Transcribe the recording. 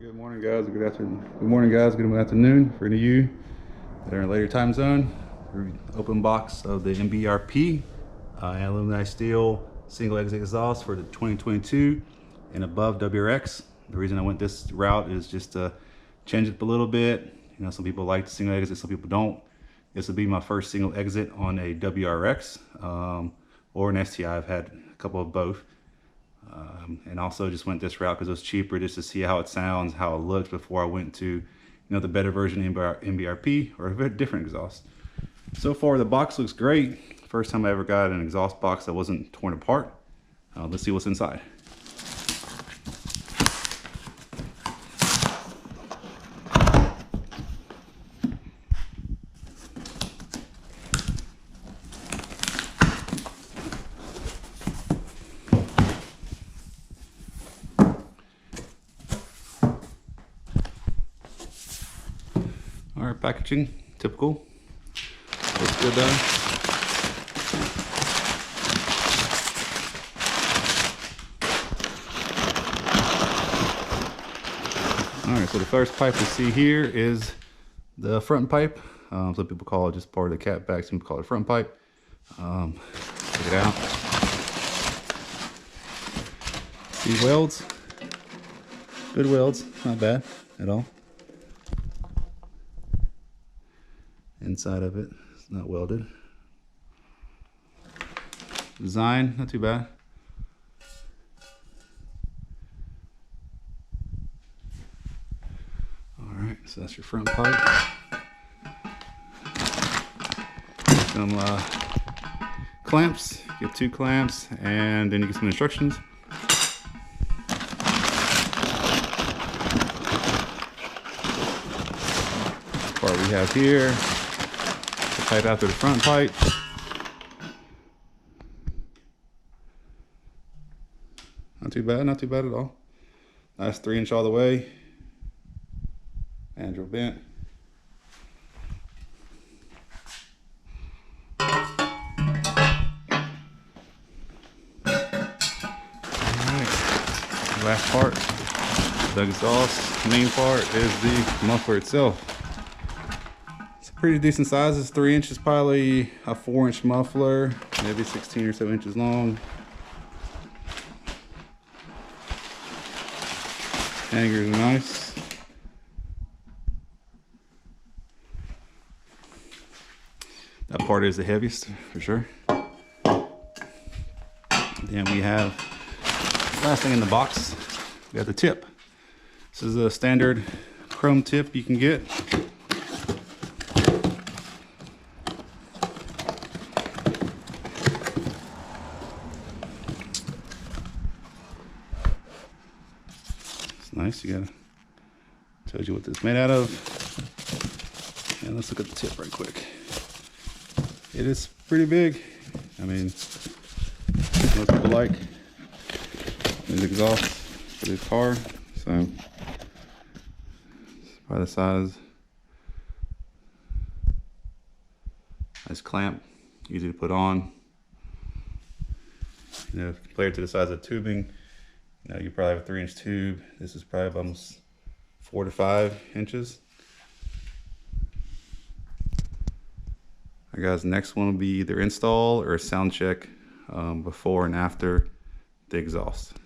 Good morning, guys. Good afternoon. Good morning, guys. Good afternoon for any of you that are in a later time zone. Open box of the MBRP aluminum steel single exit exhaust for the 2022 and above WRX. The reason I went this route is just to change it up a little bit. You know, some people like the single exit, some people don't. This will be my first single exit on a WRX or an STI. I've had a couple of both. And also just went this route because it was cheaper, just to see how it sounds, how it looks before I went to, you know, the better version MBRP or a very different exhaust. So far the box looks great. First time I ever got an exhaust box that wasn't torn apart. Let's see what's inside. All right, packaging, typical. Looks good though. All right, so the first pipe we see here is the front pipe. Some people call it just part of the cat back, some people call it front pipe. Check it out. See welds? Good welds, not bad at all. Inside of it, it's not welded. Design, not too bad. All right, so that's your front pipe. Some clamps, get 2 clamps, and then you get some instructions. This part we have here. Pipe after the front pipe. Not too bad at all. Nice 3-inch all the way. Mandrel bent. Alright, last part, the exhaust. Main part is the muffler itself. Pretty decent size. It's 3 inches, probably a 4-inch muffler, maybe 16 or 7 inches long. Hangers are nice. That part is the heaviest for sure. Then we have last thing in the box. We got the tip. This is a standard chrome tip you can get. Nice, you gotta tells you what this is made out of. And let's look at the tip right quick. It is pretty big. I mean, most people like these exhausts for this car, so it's by the size. Nice clamp, easy to put on. You know, if you compare it to the size of tubing, now you probably have a 3-inch tube. This is probably almost 4 to 5 inches. Alright guys, next one will be either install or sound check before and after the exhaust.